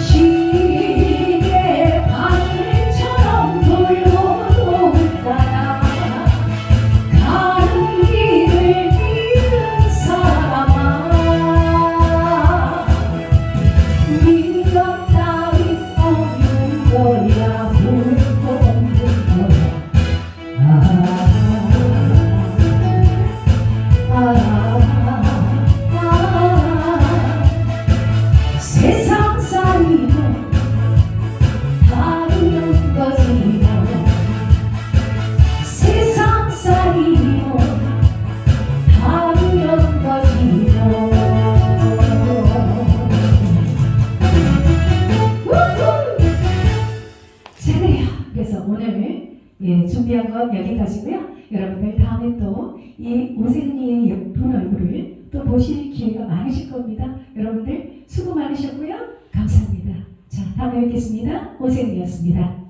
S3: 시계 바늘처럼 돌고 돌다가 가는 길을 잃은 사람아 미련 따위 없는 거야 불고 없는 거야 세상살이도 다른 거지요 세상살이도 다른 거지요 자 그래요. 그래서 오늘 준비한 건 여기까지고요. 여러분들 다음에 또 이 오세훈이의 예쁜 얼굴을 또 보실 기회가 많으실 겁니다. 여러분들 수고 많으셨고요. 감사합니다. 자, 다음에 뵙겠습니다. 오세훈이었습니다.